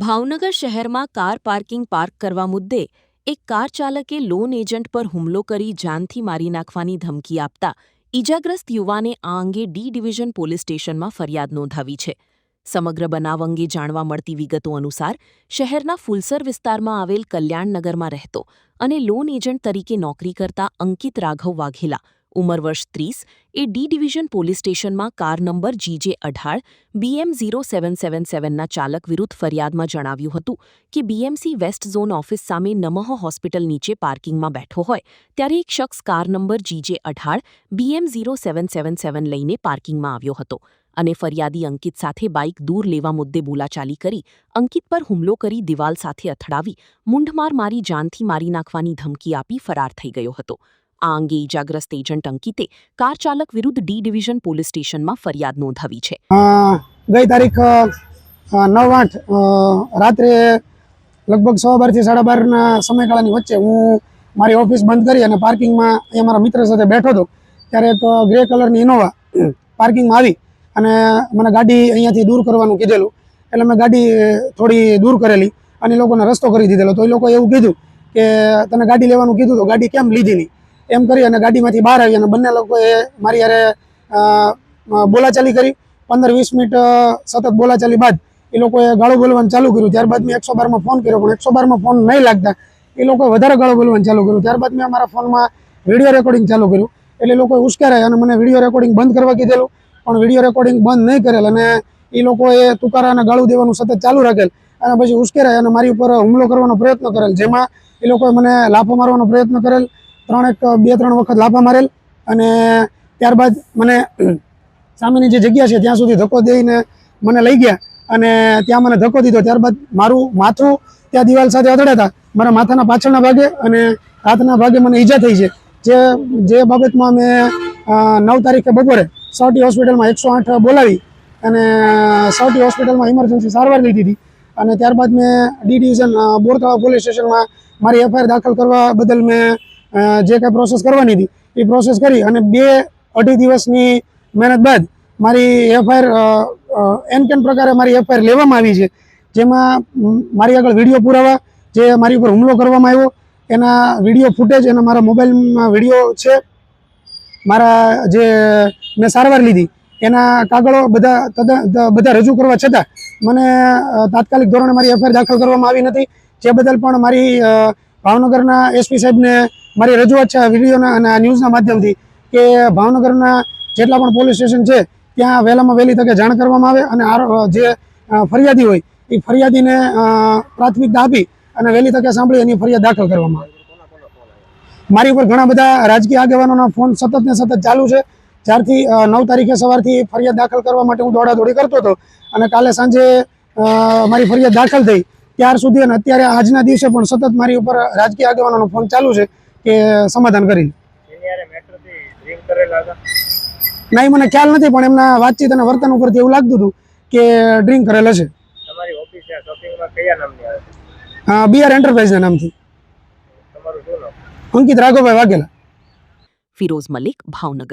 ભાવનગર શહેરમાં car park કરવા મુદ્દે એક કાર ચાલકે લોન એજન્ટ પર હુમલો કરી જાનથી મારી નાખવાની ધમકી આપતા ઈજાગ્રસ્ત યુવાને આ અંગે ડી ડિવિઝન પોલીસ સ્ટેશનમાં ફરિયાદ નોંધાવી છે. સમગ્ર બનાવ અંગે જાણવા મળતી વિગતો અનુસાર શહેરના ફુલસર વિસ્તારમાં આવેલ કલ્યાણનગરમાં રહેતો અને લોન એજન્ટ તરીકે નોકરી કરતા અંકિત રાઘવ વાઘેલા ઉંમર વર્ષ 30 એ ડી ડિવિઝન પોલીસ સ્ટેશનમાં કાર નંબર GJ18 BM0777ના ચાલક વિરુદ્ધ ફરિયાદમાં જણાવ્યું હતું કે BMC વેસ્ટ ઝોન ઓફિસ સામે નમઃ હોસ્પિટલ નીચે પાર્કિંગમાં બેઠો હોય ત્યારે એક શખ્સ કાર નંબર GJ18 BM0777 લઈને પાર્કિંગમાં આવ્યો હતો અને ફરિયાદી અંકિત સાથે બાઇક દૂર લેવા મુદ્દે બોલાચાલી કરી અંકિત પર હુમલો કરી દિવાલ સાથે અથડાવી મૂંઢમાર મારી જાનથી મારી નાખવાની ધમકી આપી ફરાર થઈ ગયો હતો. આ અંગે ઈજાગ્રસ્ત એજન્ટ અંકિતે કાર ચાલક વિરુદ્ધ ડી ડિવિઝન પોલીસ સ્ટેશનમાં ફરિયાદ નોંધાવી છે. ગઈ તારીખ 9/8 રાત્રે લગભગ 12:30 થી 12:30ના સમયગાળાની વચ્ચે હું મારી ઓફિસ બંધ કરી અને પાર્કિંગમાં અહીંયા મારા મિત્ર સાથે બેઠો હતો ત્યારે એક ગ્રે કલરની ઇનોવા પાર્કિંગમાં આવી અને મને ગાડી અહીંયાથી દૂર કરવાનું કીધેલું. એટલે મેં ગાડી થોડી દૂર કરેલી અને એ લોકોને રસ્તો કરી દીધેલો. તો એ લોકોએ એવું કીધું કે તને ગાડી લેવાનું કીધું તો ગાડી કેમ લીધી નહીં એમ કરી અને ગાડીમાંથી બહાર આવી અને બંને લોકોએ મારી યારે બોલાચાલી કરી. 15-20 મિનિટ સતત બોલાચાલી બાદ એ લોકોએ ગાળો બોલવાનું ચાલુ કર્યું. ત્યારબાદ મેં 112માં ફોન કર્યો પણ 112માં ફોન નહીં લાગતા એ લોકોએ વધારે ગાળો બોલવાનું ચાલુ કર્યું. ત્યારબાદ મેં મારા ફોનમાં વિડીયો રેકોર્ડિંગ ચાલુ કર્યું. એટલે એ લોકોએ ઉશ્કેરાય અને મને વિડીયો રેકોર્ડિંગ બંધ કરવા કીધેલું પણ વિડીયો રેકોર્ડિંગ બંધ નહીં કરેલ અને એ લોકોએ તુકારા અને ગાળું દેવાનું સતત ચાલુ રાખેલ અને પછી ઉશ્કેરાય અને મારી ઉપર હુમલો કરવાનો પ્રયત્ન કરેલ. જેમાં એ લોકોએ મને લાફો મારવાનો પ્રયત્ન કરેલ. 2-3 વખત લાફા મારેલ અને ત્યારબાદ મને સામેની જે જગ્યા છે ત્યાં સુધી ધક્કો દઈને મને લઈ ગયા અને ત્યાં મને ધક્કો દીધો. ત્યારબાદ મારું માથું ત્યાં દિવાલ સાથે અથડાતા મારા માથાના પાછળના ભાગે અને હાથના ભાગે મને ઈજા થઈ છે. જે બાબતમાં મેં 9 તારીખે બપોરે સૌટી હોસ્પિટલમાં 108 બોલાવી અને સૌટી હોસ્પિટલમાં ઇમરજન્સી સારવાર લીધી હતી અને ત્યારબાદ મેં ડી ડિવિઝન બોરતળાવ પોલીસ સ્ટેશનમાં મારી FIR દાખલ કરવા બદલ મેં જે કંઈ પ્રોસેસ કરવાની હતી એ પ્રોસેસ કરી અને 2-2.5 દિવસની મહેનત બાદ મારી FIR એન પ્રકારે મારી FIR લેવામાં આવી છે. જેમાં મારી આગળ વિડીયો પુરાવા જે મારી ઉપર હુમલો કરવામાં આવ્યો એના વિડીયો ફૂટેજ અને મારા મોબાઈલમાં વિડીયો છે. મારા જે મેં સારવાર લીધી એના કાગળો બધા રજૂ કરવા છતાં મને તાત્કાલિક ધોરણે મારી FIR દાખલ કરવામાં આવી નથી. જે બદલ પણ મારી ભાવનગરના SP સાહેબને મારી રજૂઆત છે વિડીયોના અને આ ન્યૂઝના માધ્યમથી કે ભાવનગરના જેટલા પણ પોલીસ સ્ટેશન છે ત્યાં વહેલામાં વહેલી તકે જાણ કરવામાં આવે અને જે ફરિયાદી હોય એ ફરિયાદીને પ્રાથમિકતા આપી અને વહેલી તકે સાંભળી એની ફરિયાદ દાખલ કરવામાં આવે. મારી ઉપર ઘણા બધા રાજકીય આગેવાનોના ફોન સતત ને સતત ચાલુ છે. જ્યારથી 9 તારીખે સવારથી ફરિયાદ દાખલ કરવા માટે હું દોડાદોડી કરતો હતો અને કાલે સાંજે મારી ફરિયાદ દાખલ થઈ ત્યાર સુધી અને અત્યારે આજના દિવસે પણ સતત મારી ઉપર રાજકીય આગેવાનોનો ફોન ચાલુ છે કે સમાધાન કરી. નહીં મને ખ્યાલ નથી પણ એમના વાતચીત અને વર્તન ઉપરથી એવું લાગતું હતું કે ડ્રિંક કરેલ હશે. BR એન્ટરપ્રાઇઝના નામથી અંકિત રાઘવભાઈ વાઘેલા. ફિરોઝ મલિક, ભાવનગર.